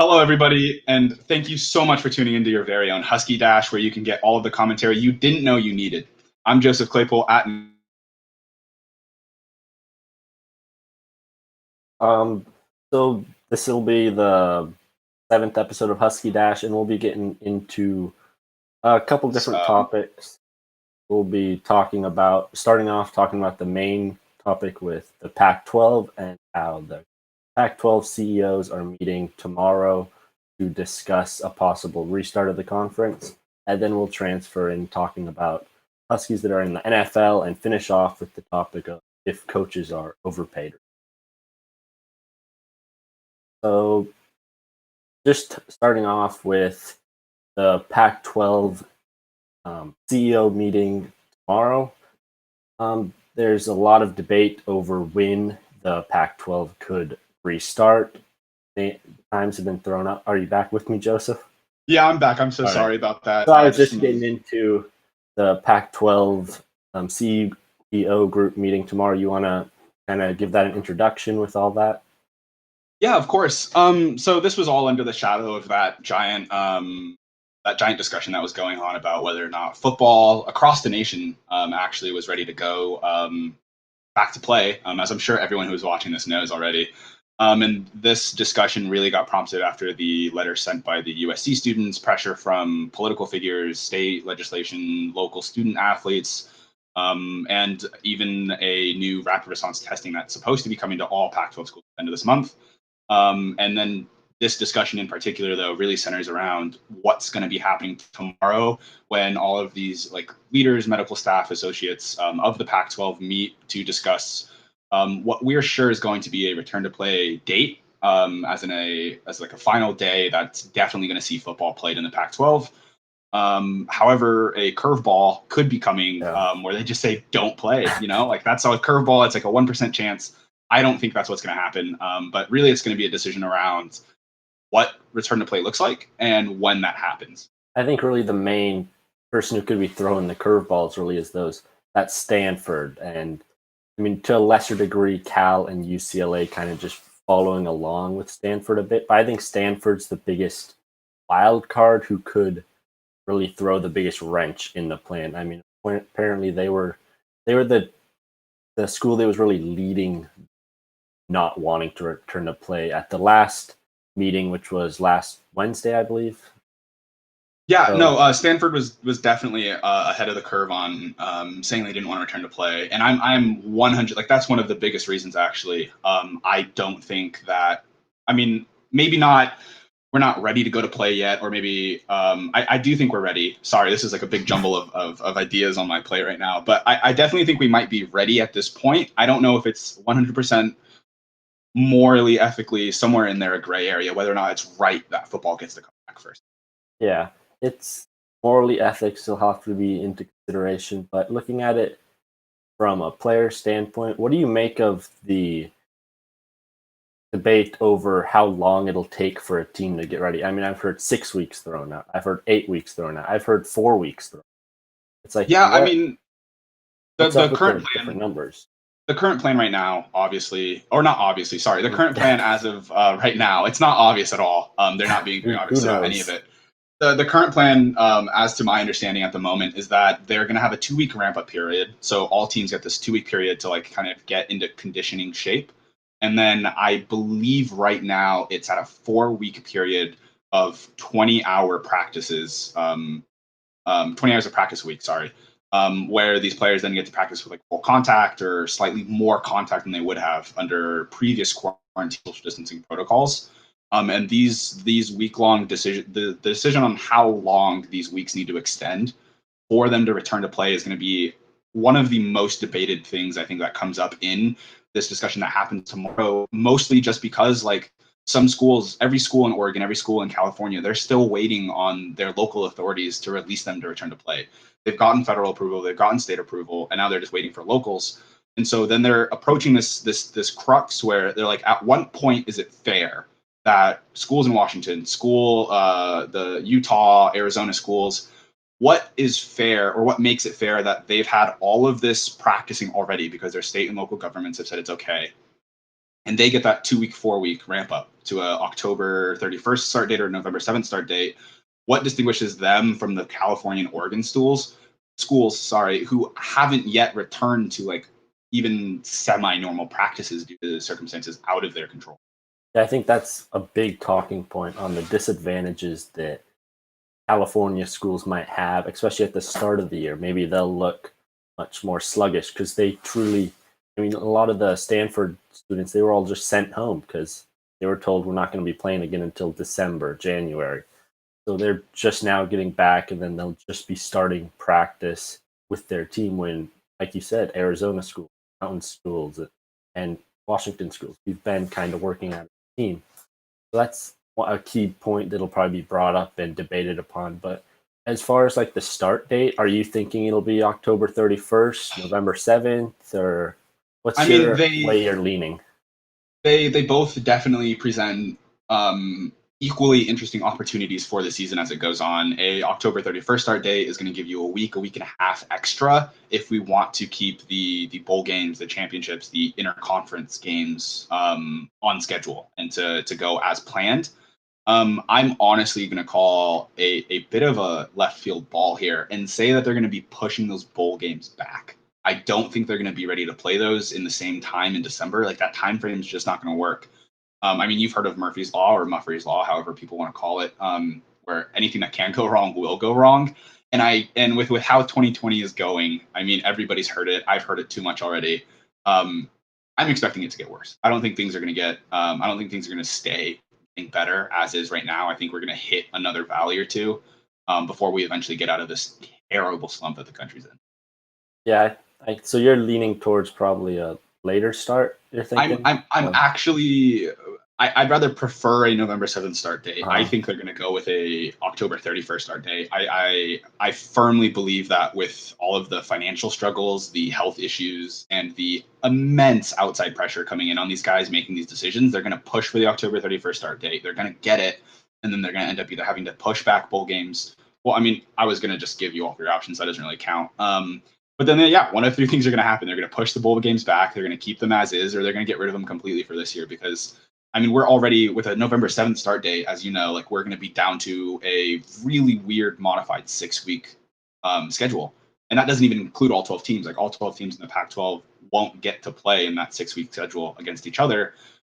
Hello, everybody, and thank you so much for tuning into your very own Husky Dash, where you can get all of the commentary you didn't know you needed. I'm Joseph Claypoole at. Um, so this will be the seventh episode of Husky Dash, and we'll be getting into a couple different topics. We'll be talking about starting about the main topic with the Pac-12 and how the Pac-12 CEOs are meeting tomorrow to discuss a possible restart of the conference, and then we'll transfer in talking about Huskies that are in the NFL and finish off with the topic of if coaches are overpaid. So, just starting off with the Pac-12 CEO meeting tomorrow. There's a lot of debate over when the Pac-12 could restart. Times have been thrown up. Are you back with me, Joseph? Yeah, I'm back. I'm so sorry about that. So I was just getting into the Pac-12 CEO group meeting tomorrow. You want to kind of give that an introduction with all that? Yeah, of course. So this was all under the shadow of that giant discussion that was going on about whether or not football across the nation actually was ready to go back to play, as I'm sure everyone who's watching this knows already. And this discussion really got prompted after the letter sent by the USC students, pressure from political figures, state legislation, local student athletes, and even a new rapid response testing that's supposed to be coming to all Pac-12 schools at the end of this month. And then this discussion in particular, though, really centers around what's going to be happening tomorrow when all of these leaders, medical staff, associates of the Pac-12 meet to discuss what we're sure is going to be a return to play date, as a final day that's definitely going to see football played in the Pac-12. However, a curveball could be coming where they just say don't play. That's a curveball. It's like a 1% chance. I don't think that's what's going to happen. But really, it's going to be a decision around what return to play looks like and when that happens. I think really the main person who could be throwing the curveballs really is that's Stanford, and I mean to a lesser degree Cal and UCLA kind of just following along with Stanford a bit. But I think Stanford's the biggest wild card who could really throw the biggest wrench in the plan. I mean, apparently they were the school that was really leading not wanting to return to play at the last meeting, which was last Wednesday, I believe. Yeah, Stanford was definitely ahead of the curve on saying they didn't want to return to play, and I'm 100 that's one of the biggest reasons actually. I don't think that. I mean, maybe not. We're not ready to go to play yet, or maybe I do think we're ready. Sorry, this is like a big jumble of ideas on my plate right now, but I definitely think we might be ready at this point. I don't know if it's 100% morally, ethically, somewhere in there, a gray area, whether or not it's right that football gets to come back first. Yeah, it's morally, ethics still have to be into consideration, but looking at it from a player standpoint, what do you make of the debate over how long it'll take for a team to get ready? I mean, I've heard 6 weeks thrown out. I've heard 8 weeks thrown out. I've heard 4 weeks thrown out. It's like, I mean, the current plan, different numbers. The current plan right now, obviously, or not obviously, sorry, the current plan as of right now, it's not obvious at all. They're not being very obvious about any of it. The current plan, as to my understanding at the moment, is that they're going to have a 2-week ramp-up period. So all teams get this 2-week period to kind of get into conditioning shape. And then I believe right now it's at a 4-week period of 20-hour practices, 20 hours of practice a week, sorry, where these players then get to practice with full contact or slightly more contact than they would have under previous quarantine social distancing protocols. And these week-long the decision on how long these weeks need to extend for them to return to play is going to be one of the most debated things I think that comes up in this discussion that happens tomorrow, mostly just because some schools, every school in Oregon, every school in California, they're still waiting on their local authorities to release them to return to play. They've gotten federal approval, they've gotten state approval, and now they're just waiting for locals. And so then they're approaching this crux where they're like, at what point is it fair that schools in Washington, the Utah, Arizona schools, what is fair or what makes it fair that they've had all of this practicing already because their state and local governments have said it's okay. and they get that 2-week, 4-week ramp up to a October 31st start date or November 7th start date. What distinguishes them from the California and Oregon schools, who haven't yet returned to like even semi-normal practices due to the circumstances out of their control? Yeah, I think that's a big talking point on the disadvantages that California schools might have, especially at the start of the year. Maybe they'll look much more sluggish because they truly, I mean, a lot of the Stanford students, they were all just sent home because they were told we're not going to be playing again until December, January. So they're just now getting back, and then they'll just be starting practice with their team when, like you said, Arizona schools, mountain schools, and Washington schools, we've been kind of working at a team. So that's a key point that'll probably be brought up and debated upon. But as far as like the start date, are you thinking it'll be October 31st, November 7th, or what's your way you're leaning? They both definitely present equally interesting opportunities for the season as it goes on. A October 31st start date is going to give you a week and a half extra if we want to keep the bowl games, the championships, the interconference games on schedule and to go as planned. I'm honestly going to call a bit of a left field ball here and say that they're going to be pushing those bowl games back. I don't think they're going to be ready to play those in the same time in December. Like that time frame is just not going to work. I mean, you've heard of Murphy's Law or Muffrey's Law, however people want to call it, where anything that can go wrong will go wrong. And with how 2020 is going, I mean, everybody's heard it. I've heard it too much already. I'm expecting it to get worse. I don't think things are going to get. I don't think things are going to stay better as is right now. I think we're going to hit another valley or two before we eventually get out of this terrible slump that the country's in. Yeah, so you're leaning towards probably a later start, you're thinking? I'm actually, I'd rather prefer a November 7th start date. I think they're going to go with a October 31st start date. I firmly believe that with all of the financial struggles, the health issues, and the immense outside pressure coming in on these guys making these decisions, they're going to push for the October 31st start date. They're going to get it, and then they're going to end up either having to push back bowl games. Well, I mean, I was going to just give you all three options. That doesn't really count. But then, yeah, one of three things are going to happen. They're going to push the bowl games back. They're going to keep them as is, or they're going to get rid of them completely for this year. Because, I mean, we're already with a November 7th start date, as you know, like we're going to be down to a really weird modified 6-week schedule. And that doesn't even include all 12 teams. Like all 12 teams in the Pac-12 won't get to play in that 6-week schedule against each other.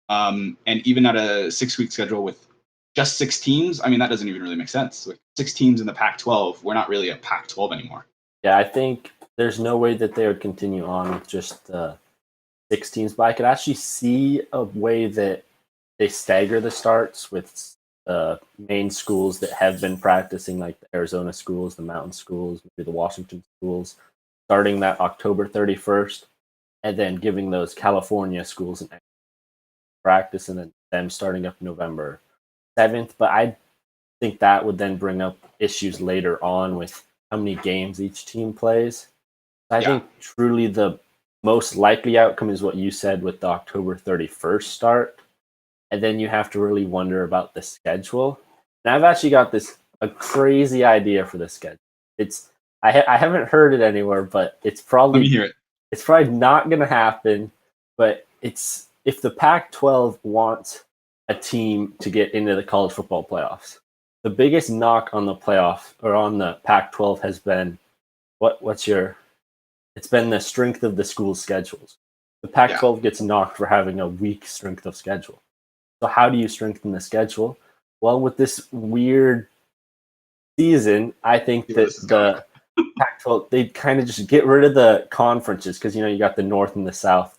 And even at a 6-week schedule with just 6 teams, I mean, that doesn't even really make sense. With 6 teams in the Pac-12, we're not really a Pac-12 anymore. Yeah, I think there's no way that they would continue on with just 6 teams, but I could actually see a way that they stagger the starts with main schools that have been practicing, like the Arizona schools, the mountain schools, maybe the Washington schools, starting that October 31st, and then giving those California schools an extra practice, and then them starting up November 7th. But I think that would then bring up issues later on with how many games each team plays. I think truly the most likely outcome is what you said with the October 31st start. And then you have to really wonder about the schedule. And I've actually got a crazy idea for the schedule. I haven't heard it anywhere, but it's probably Let me hear it. It's probably not going to happen. But it's if the Pac-12 wants a team to get into the college football playoffs, the biggest knock on the playoff or on the Pac-12 has been it's been the strength of the school schedules. The Pac-12 gets knocked for having a weak strength of schedule. So how do you strengthen the schedule? Well, with this weird season, I think that the Pac-12, they kind of just get rid of the conferences because, you got the North and the South,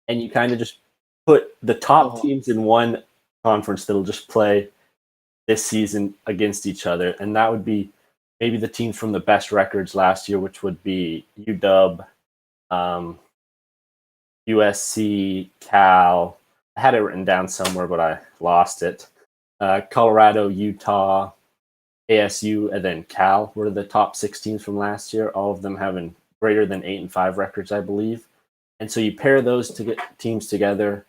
and you kind of just put the top teams in one conference that'll just play this season against each other. And that would be maybe the teams from the best records last year, which would be UW, USC, Cal. I had it written down somewhere, but I lost it. Colorado, Utah, ASU, and then Cal were the top 6 teams from last year, all of them having greater than 8-5 records, I believe. And so you pair those teams together,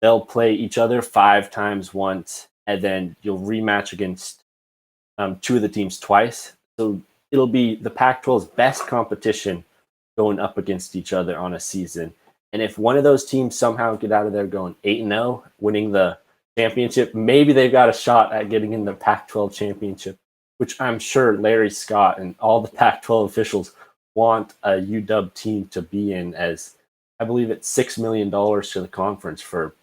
they'll play each other 5 times once, and then you'll rematch against 2 of the teams twice. So it'll be the Pac-12's best competition going up against each other on a season. And if one of those teams somehow get out of there going 8-0, winning the championship, maybe they've got a shot at getting in the Pac-12 championship, which I'm sure Larry Scott and all the Pac-12 officials want a UW team to be in, as I believe it's $6 million to the conference for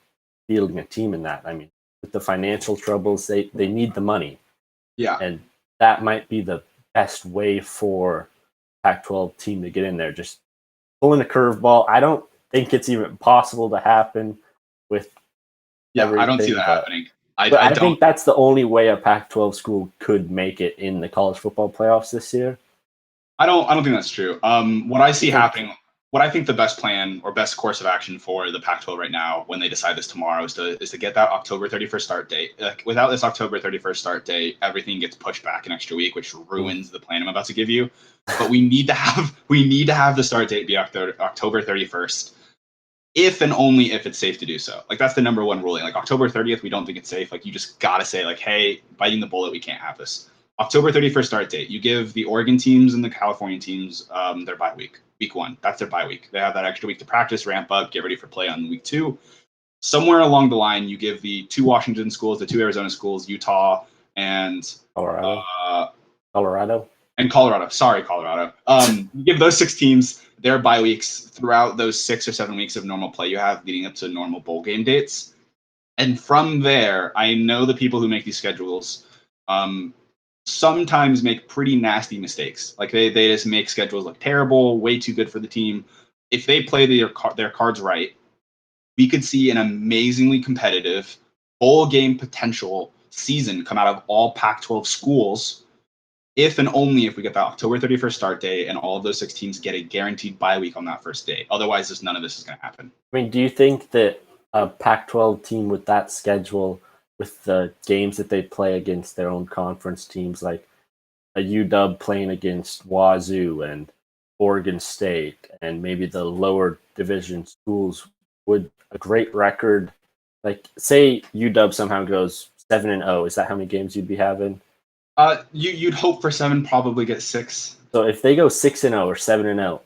fielding a team in that. I mean, with the financial troubles, they need the money. Yeah. And that might be the best way for Pac-12 team to get in there. Just pulling a curveball. I don't think it's even possible to happen with I don't see that happening. I think that's the only way a Pac-12 school could make it in the college football playoffs this year. I don't think that's true. What I see happening, what I think the best plan or best course of action for the Pac-12 right now, when they decide this tomorrow, is to get that October 31st start date. Without this October 31st start date, everything gets pushed back an extra week, which ruins the plan I'm about to give you. But we need to have the start date be October 31st. If and only if it's safe to do so. Like, that's the number one ruling. Like, October 30th, we don't think it's safe. Like, you just gotta say, like, hey, biting the bullet, we can't have this. October 31st start date. You give the Oregon teams and the California teams their bye week. Week 1. That's their bye week. They have that extra week to practice, ramp up, get ready for play on week 2. Somewhere along the line, you give the 2 Washington schools, the 2 Arizona schools, Utah and Colorado. And Colorado. Sorry, Colorado. You give those 6 teams their bye weeks throughout those 6 or 7 weeks of normal play you have leading up to normal bowl game dates. And from there, I know the people who make these schedules sometimes make pretty nasty mistakes. Like, they just make schedules look terrible, way too good for the team. If they play their cards right, we could see an amazingly competitive bowl game potential season come out of all Pac-12 schools, if and only if we get that October 31st start date and all of those 6 teams get a guaranteed bye week on that first day. Otherwise, none of this is going to happen. I mean, do you think that a Pac-12 team with that schedule, with the games that they play against their own conference teams, like a UW playing against Wazoo and Oregon State and maybe the lower division schools, would a great record, like, say UW somehow goes 7-0, is that how many games you'd be having? You'd hope for 7, probably get 6. So if they go 6-0 or 7-0,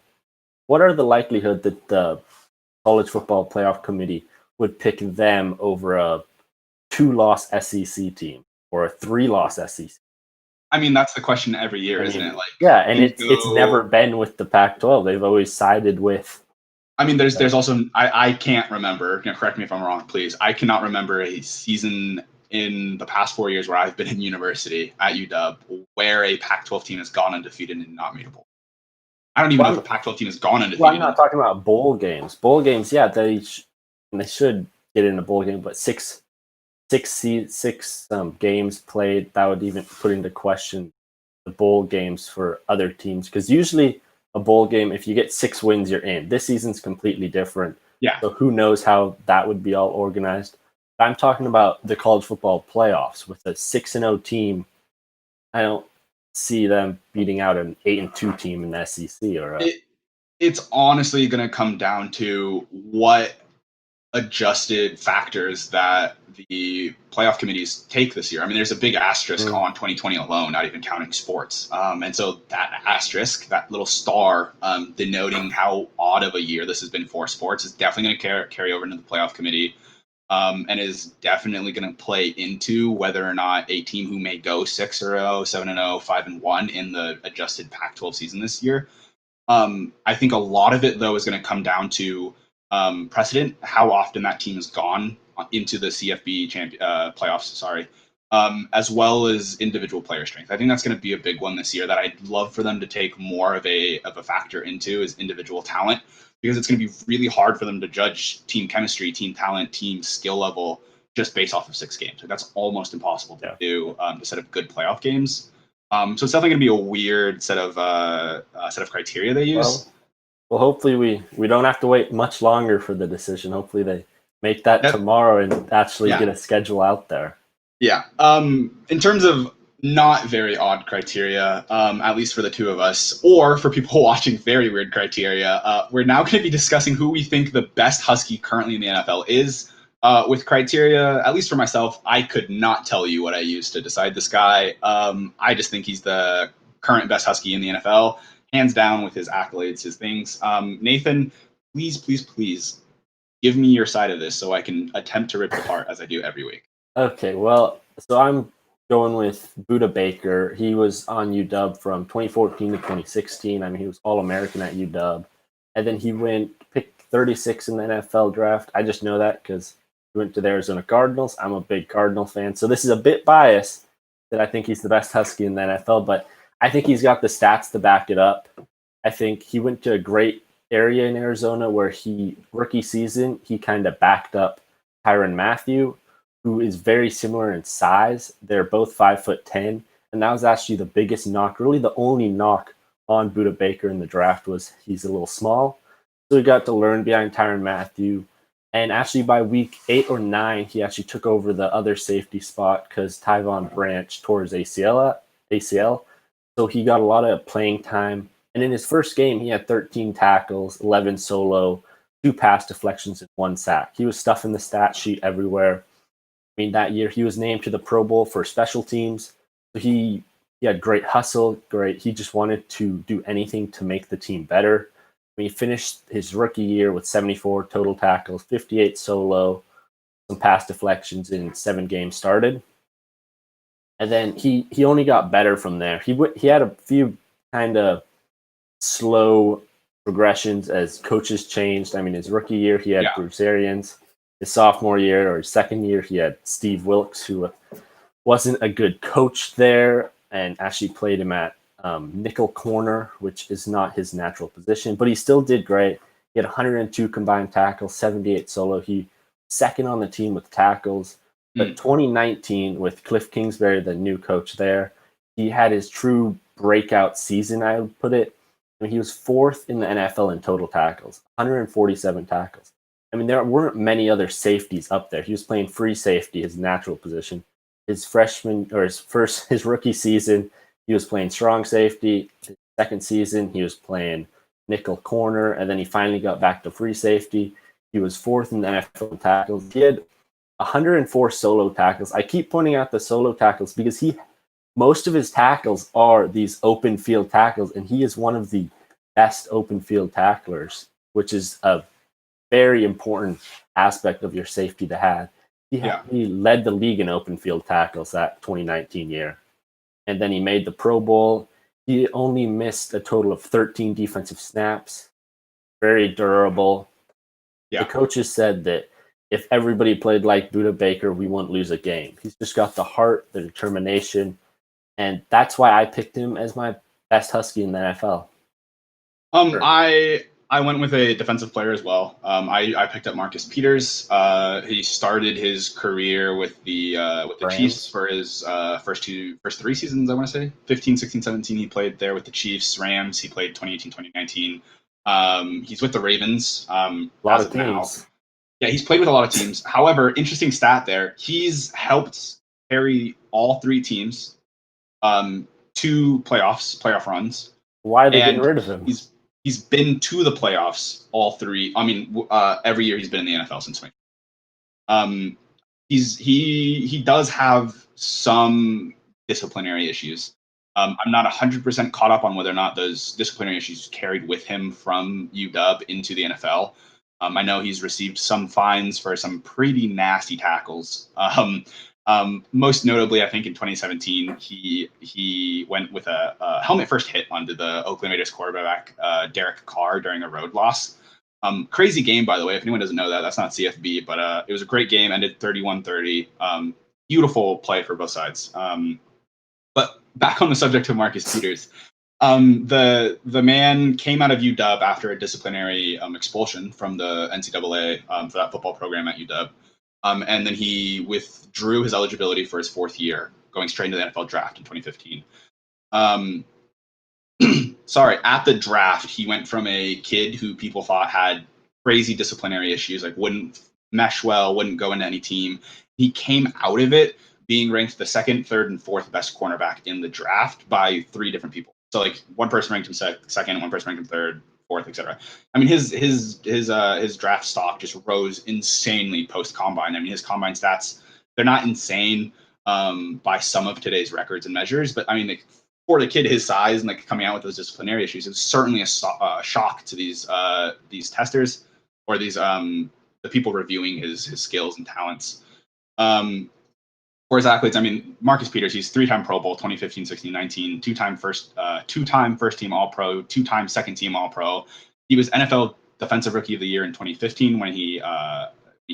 what are the likelihood that the College Football Playoff Committee would pick them over a 2-loss SEC team or a 3-loss SEC? I mean, that's the question every year, isn't it? Like, yeah, and it's never been with the Pac-12. They've always sided with. I mean, there's also I can't remember. Correct me if I'm wrong, please. I cannot remember a season in the past 4 years where I've been in university at UW where a Pac-12 team has gone undefeated and not made a bowl. I don't even know if a Pac-12 team has gone undefeated. Well, I'm not talking about bowl games. Bowl games, yeah, they should get in a bowl game, but six games played, that would even put into question the bowl games for other teams, because usually a bowl game, if you get 6 wins, you're in. This season's completely different. Yeah. So who knows how that would be all organized. I'm talking about the college football playoffs with a 6-0 team. I don't see them beating out an 8-2 team in the SEC. It's honestly going to come down to what adjusted factors that the playoff committees take this year. I mean, there's a big asterisk on 2020 alone, not even counting sports. And so that asterisk, that little star denoting how odd of a year this has been for sports, is definitely going to carry over into the playoff committee. And is definitely going to play into whether or not a team who may go 6-0, 7-0, 5-1 in the adjusted Pac-12 season this year. I think a lot of it, though, is going to come down to precedent, how often that team has gone into the CFB playoffs, as well as individual player strength. I think that's going to be a big one this year that I'd love for them to take more of a factor into, is individual talent. Because it's going to be really hard for them to judge team chemistry, team talent, team skill level just based off of 6 games. Like, that's almost impossible to do to set up good playoff games. So it's definitely going to be a weird set of criteria they use. Well, hopefully we don't have to wait much longer for the decision. Hopefully they make that tomorrow and actually get a schedule out there. Yeah. In terms of not very odd criteria, at least for the 2 of us, or for people watching very weird criteria, we're now going to be discussing who we think the best Husky currently in the NFL is. With criteria, at least for myself, I could not tell you what I used to decide this guy. I just think he's the current best Husky in the NFL, hands down, with his accolades, his things. Nathan, please, please, please give me your side of this so I can attempt to rip it apart as I do every week. Okay, well, so I'm going with Budda Baker. He was on UW from 2014 to 2016. I mean, he was All-American at UW. And then he went picked 36 in the NFL draft. I just know that because he went to the Arizona Cardinals. I'm a big Cardinal fan. So this is a bit biased that I think he's the best Husky in the NFL, but I think he's got the stats to back it up. I think he went to a great area in Arizona where rookie season, he kind of backed up Tyrann Mathieu, who is very similar in size. They're both 5'10", and that was actually the biggest knock, really the only knock on Budda Baker in the draft was he's a little small. So he got to learn behind Tyrann Mathieu. And actually by week 8 or 9, he actually took over the other safety spot because Tyvon Branch tore his ACL. So he got a lot of playing time. And in his first game, he had 13 tackles, 11 solo, 2 pass deflections, and 1 sack. He was stuffing the stat sheet everywhere. I mean, that year he was named to the Pro Bowl for special teams. So he had great hustle, he just wanted to do anything to make the team better. I mean, he finished his rookie year with 74 total tackles, 58 solo, some pass deflections in 7 games started. And then he only got better from there. He had a few kind of slow progressions as coaches changed. I mean, his rookie year, he had Bruce Arians. His sophomore year or his second year, he had Steve Wilkes, who wasn't a good coach there and actually played him at nickel corner, which is not his natural position, but he still did great. He had 102 combined tackles, 78 solo. He second on the team with tackles. But 2019, with Cliff Kingsbury, the new coach there, he had his true breakout season, I would put it. I mean, he was 4th in the NFL in total tackles, 147 tackles. I mean, there weren't many other safeties up there. He was playing free safety, his natural position. His rookie season, he was playing strong safety. His second season, he was playing nickel corner, and then he finally got back to free safety. He was 4th in the NFL in tackles. He had 104 solo tackles. I keep pointing out the solo tackles because most of his tackles are these open field tackles, and he is one of the best open field tacklers, which is a very important aspect of your safety to have. He led the league in open field tackles that 2019 year. And then he made the Pro Bowl. He only missed a total of 13 defensive snaps. Very durable. The coaches said that if everybody played like Budda Baker, we wouldn't lose a game. He's just got the heart, the determination, and that's why I picked him as my best Husky in the NFL. I went with a defensive player as well. I picked up Marcus Peters. He started his career with the Chiefs for his first 3 seasons, I want to say. 15, 16, 17, he played there with the Chiefs. Rams, he played 2018, 2019. He's with the Ravens. A lot of teams. Now. Yeah, he's played with a lot of teams. However, interesting stat there. He's helped carry all 3 teams to playoff runs. Why are they getting rid of him? He's been to the playoffs all 3. I mean, every year he's been in the NFL since 20. He does have some disciplinary issues. I'm not 100% caught up on whether or not those disciplinary issues carried with him from UW into the NFL. I know he's received some fines for some pretty nasty tackles. Most notably, I think in 2017, he went with a helmet first hit onto the Oakland Raiders quarterback, Derek Carr, during a road loss. Crazy game, by the way. If anyone doesn't know that, that's not CFB, but it was a great game, ended 31-30. Beautiful play for both sides. But back on the subject of Marcus Peters, the man came out of UW after a disciplinary expulsion from the NCAA for that football program at UW. And then he withdrew his eligibility for his 4th year, going straight into the NFL draft in 2015. At the draft, he went from a kid who people thought had crazy disciplinary issues, like wouldn't mesh well, wouldn't go into any team. He came out of it being ranked the 2nd, 3rd, and 4th best cornerback in the draft by 3 different people. So like one person ranked him 2nd, one person ranked him 3rd, 4th, etc. I mean, his draft stock just rose insanely post combine. I mean, his combine stats, they're not insane by some of today's records and measures, but I mean, for the kid his size and like coming out with those disciplinary issues, it's certainly a shock to these testers or these the people reviewing his skills and talents. For his athletes, I mean, Marcus Peters, he's 3-time Pro Bowl, 2015, 16, 19, two-time first team All-Pro, 2-time second team All-Pro. He was NFL Defensive Rookie of the Year in 2015 when he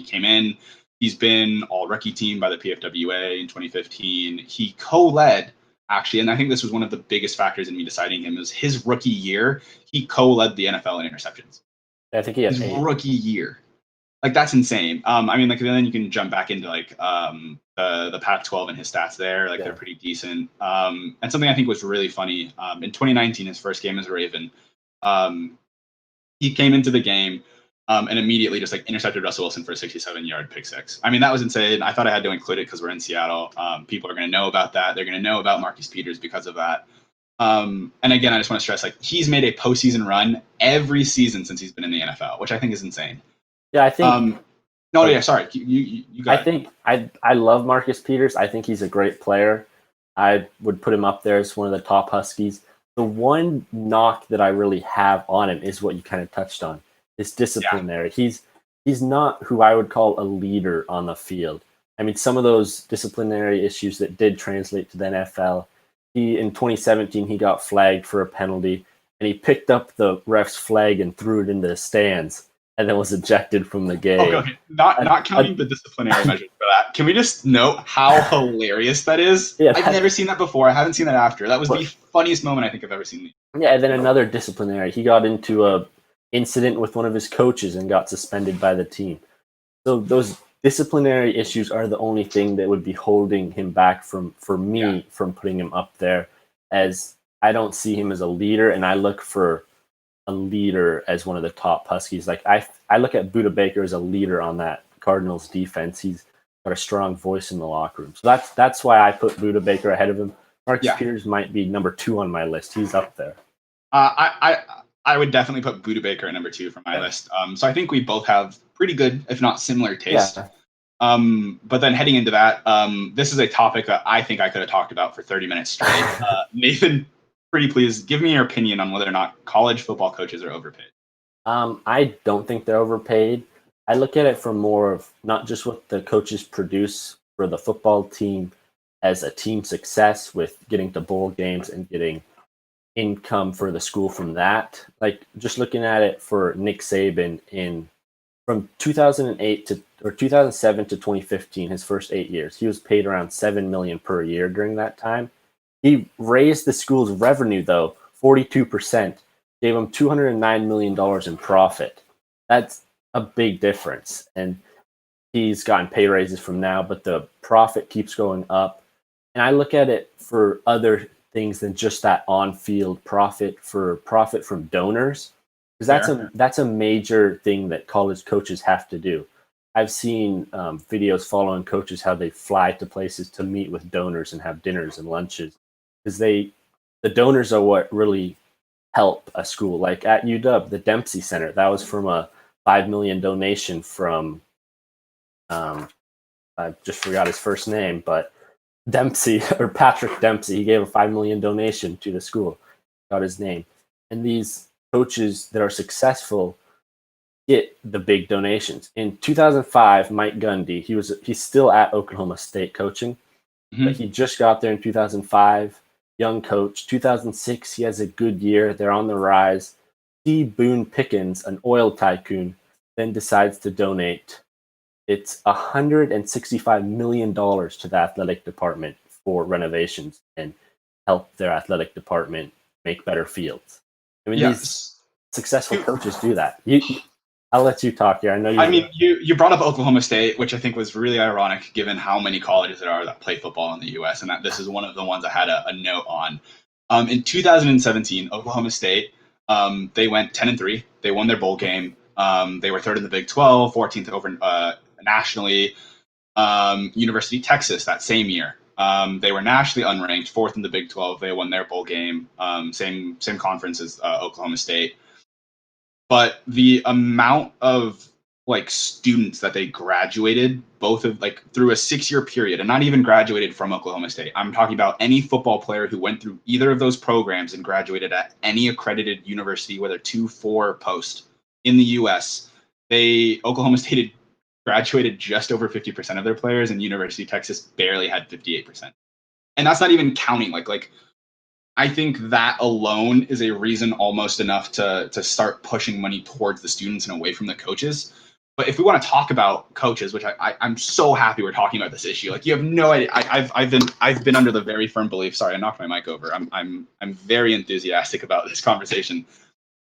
came in. He's been All-Rookie team by the PFWA in 2015. He co-led, actually, and I think this was one of the biggest factors in me deciding him, was his rookie year. He co-led the NFL in interceptions. I think he had his 8. rookie year. Like, that's insane. I mean, like, then you can jump back into like the Pac12 and his stats there. Like, they're pretty decent. And something I think was really funny in 2019, his first game as a Raven, he came into the game and immediately just like intercepted Russell Wilson for a 67-yard pick six. I mean, that was insane. I thought I had to include it because we're in Seattle. People are going to know about that. They're going to know about Marcus Peters because of that. And again, I just want to stress, like, he's made a postseason run every season since he's been in the NFL, which I think is insane. Yeah, I think. Sorry. You got I think I love Marcus Peters. I think he's a great player. I would put him up there as one of the top Huskies. The one knock that I really have on him is what you kind of touched on. Is disciplinary. Yeah. He's not who I would call a leader on the field. I mean, some of those disciplinary issues that did translate to the NFL. In 2017, he got flagged for a penalty, and he picked up the ref's flag and threw it into the stands, and then was ejected from the game. Okay. Not counting the disciplinary measures for that. Can we just note how hilarious that is? Yeah, I've never seen that before. I haven't seen that after. That was the funniest moment I think I've ever seen. Yeah, and then another disciplinary. He got into a incident with one of his coaches and got suspended by the team. So those disciplinary issues are the only thing that would be holding him back from putting him up there, as I don't see him as a leader, and I look for a leader as one of the top Huskies. Like I look at Budda Baker as a leader on that Cardinals defense. He's got a strong voice in the locker room. So that's why I put Budda Baker ahead of him. Marcus Peters might be number 2 on my list. He's up there. I would definitely put Budda Baker at number 2 for my list. So I think we both have pretty good, if not similar, taste. Yeah. But then heading into that, this is a topic that I think I could have talked about for 30 minutes straight. Nathan, pretty please give me your opinion on whether or not college football coaches are overpaid. I don't think they're overpaid. I look at it from more of not just what the coaches produce for the football team as a team success with getting to bowl games and getting income for the school from that. Like, just looking at it for Nick Saban from 2007 to 2015, his first 8 years, he was paid around $7 million per year during that time. He raised the school's revenue, though, 42%, gave him $209 million in profit. That's a big difference. And he's gotten pay raises from now, but the profit keeps going up. And I look at it for other things than just that on-field profit from donors, because that's a major thing that college coaches have to do. I've seen videos following coaches how they fly to places to meet with donors and have dinners and lunches, because the donors are what really help a school. Like at UW, the Dempsey Center, that was from a $5 million donation from I just forgot his first name, but Dempsey, or Patrick Dempsey. He gave a $5 million donation to the school, got his name. And these coaches that are successful get the big donations. In 2005, Mike Gundy, he's still at Oklahoma State coaching, but he just got there in 2005, young coach. 2006, he has a good year. They're on the rise. C. Boone Pickens, an oil tycoon, then decides to donate. It's $165 million to the athletic department for renovations and help their athletic department make better fields. I mean, these successful coaches do that. I'll let you talk here. I know you. I mean, you brought up Oklahoma State, which I think was really ironic given how many colleges there are that play football in the U.S., and that this is one of the ones I had a note on. In 2017, Oklahoma State, they went 10-3. They won their bowl game. They were 3rd in the Big 12, 14th over nationally. University of Texas that same year, they were nationally unranked, 4th in the Big 12. They won their bowl game. Same conference as Oklahoma State. But the amount of like students that they graduated both of like through a 6-year period, and not even graduated from Oklahoma State. I'm talking about any football player who went through either of those programs and graduated at any accredited university, whether 2, 4, or post in the US. Oklahoma State graduated just over 50% of their players, and University of Texas barely had 58%. And that's not even counting like I think that alone is a reason almost enough to start pushing money towards the students and away from the coaches. But if we want to talk about coaches, which I'm so happy we're talking about this issue, like you have no idea. I've been under the very firm belief. Sorry, I knocked my mic over. I'm very enthusiastic about this conversation.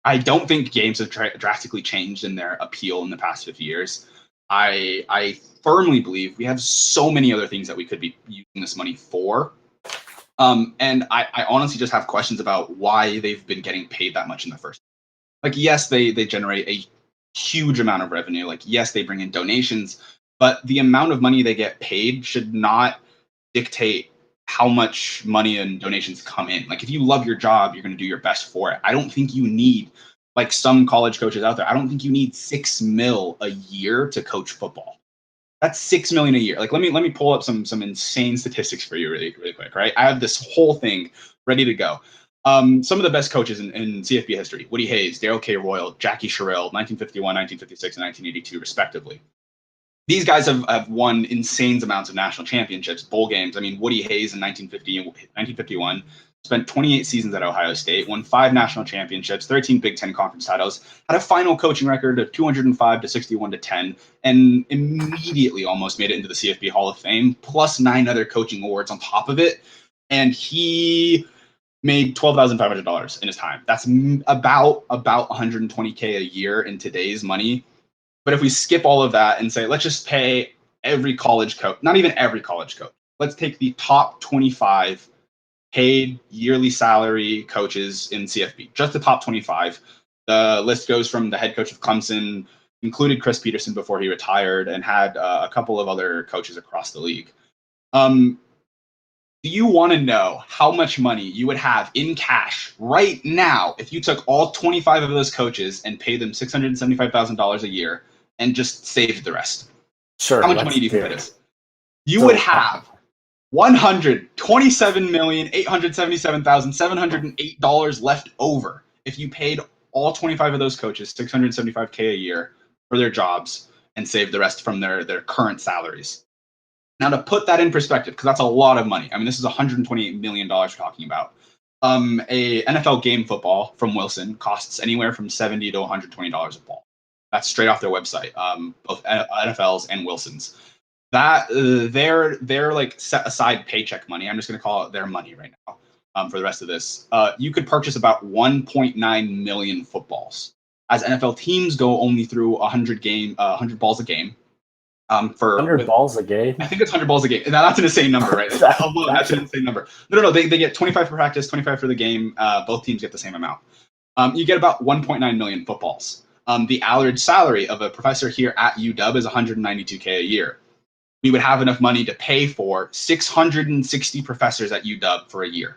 I don't think games have drastically changed in their appeal in the past 50 years. I firmly believe we have so many other things that we could be using this money for. And I honestly just have questions about why they've been getting paid that much in the first. Like, yes, they generate a huge amount of revenue. Like, yes, they bring in donations, but the amount of money they get paid should not dictate how much money and donations come in. Like, if you love your job, you're going to do your best for it. I don't think you need, like some college coaches out there, I don't think you need $6 million a year to coach football. That's $6 million a year. Like, let me pull up some insane statistics for you really quick, right? I have this whole thing ready to go. Some of the best coaches in CFB history: Woody Hayes, Daryl K. Royal, Jackie Sherrill, 1951, 1956, and 1982, respectively. These guys have won insane amounts of national championships, bowl games. I mean, Woody Hayes in 1951 spent 28 seasons at Ohio State, won 5 national championships, 13 Big Ten conference titles, had a final coaching record of 205 to 61 to 10, and immediately almost made it into the CFB Hall of Fame, plus 9 other coaching awards on top of it. And he made $12,500 in his time. That's about $120K a year in today's money. But if we skip all of that and say, let's just pay every college coach, not even every college coach, let's take the top 25 paid yearly salary coaches in CFB, just the top 25. The list goes from the head coach of Clemson, included Chris Peterson before he retired, and had a couple of other coaches across the league. Do you want to know how much money you would have in cash right now if you took all 25 of those coaches and paid them $675,000 a year and just saved the rest? Sure. How much money do you think that is? You would have $127,877,708 left over if you paid all 25 of those coaches $675K a year for their jobs and saved the rest from their current salaries. Now, to put that in perspective, because that's a lot of money. I mean, this is $128 million we're talking about. A NFL game football from Wilson costs anywhere from $70 to $120 a ball. That's straight off their website, both NFL's and Wilson's. That their like set aside paycheck money. I'm just going to call it their money right now for the rest of this. You could purchase about 1.9 million footballs, as NFL teams go only through 100 balls a game. For 100 balls a game. I think it's 100 balls a game. Now that's an insane number, right? That's an insane number. No. They get 25 for practice, 25 for the game. Both teams get the same amount. You get about 1.9 million footballs. The average salary of a professor here at UW is $192K a year. We would have enough money to pay for 660 professors at UW for a year.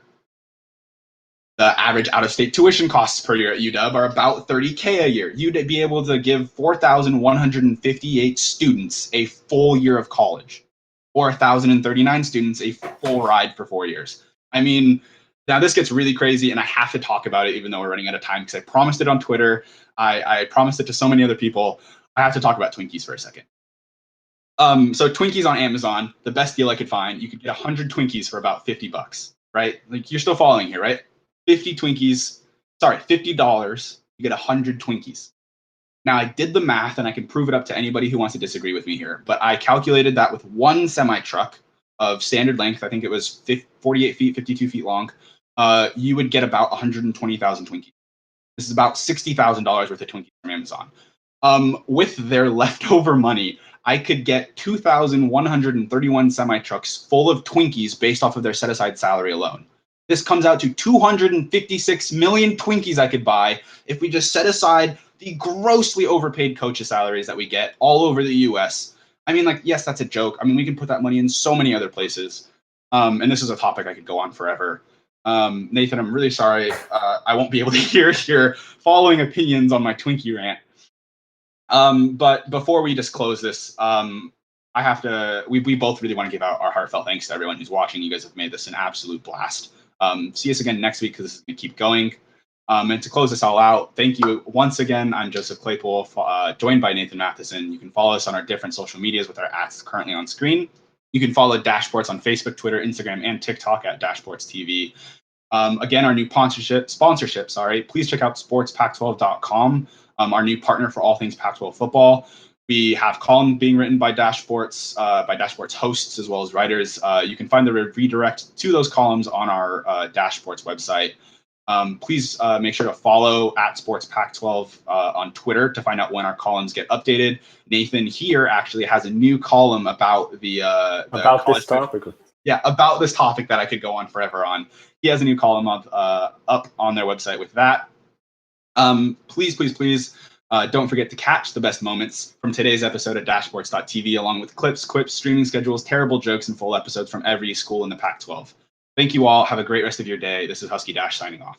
The average out-of-state tuition costs per year at UW are about $30K a year. You'd be able to give 4,158 students a full year of college, or 1,039 students a full ride for 4 years. I mean, now this gets really crazy, and I have to talk about it even though we're running out of time, because I promised it on Twitter. I promised it to so many other people. I have to talk about Twinkies for a second. So Twinkies on Amazon, the best deal I could find. You could get 100 Twinkies for about $50, right? Like, you're still following here, right? $50, you get 100 Twinkies. Now, I did the math, and I can prove it up to anybody who wants to disagree with me here, but I calculated that with one semi-truck of standard length, I think it was 48 feet, 52 feet long, you would get about 120,000 Twinkies. This is about $60,000 worth of Twinkies from Amazon. With their leftover money, I could get 2,131 semi-trucks full of Twinkies based off of their set-aside salary alone. This comes out to 256 million Twinkies I could buy if we just set aside the grossly overpaid coaches' salaries that we get all over the U.S. I mean, like, yes, that's a joke. I mean, we can put that money in so many other places. And this is a topic I could go on forever. Nathan, I'm really sorry. I won't be able to hear your following opinions on my Twinkie rant. But before we just close this, I have to. We both really want to give out our heartfelt thanks to everyone who's watching. You guys have made this an absolute blast. See us again next week because this is going to keep going. And to close this all out, thank you once again. I'm Joseph Claypoole, joined by Nathan Mathisen. You can follow us on our different social medias with our ads currently on screen. You can follow Dashports on Facebook, Twitter, Instagram, and TikTok at Dashports TV. Again, our new sponsorship. Please check out sportspac12.com. Our new partner for all things Pac-12 football. We have columns being written by Dashports hosts as well as writers. You can find the redirect to those columns on our Dashports website. Please make sure to follow at SportsPac12 on Twitter to find out when our columns get updated. Nathan here actually has a new column about about this topic. Yeah, about this topic that I could go on forever on. He has a new column up on their website with that. Please, don't forget to catch the best moments from today's episode at dashboards.tv, along with clips, quips, streaming schedules, terrible jokes, and full episodes from every school in the Pac-12. Thank you all. Have a great rest of your day. This is Husky Dash signing off.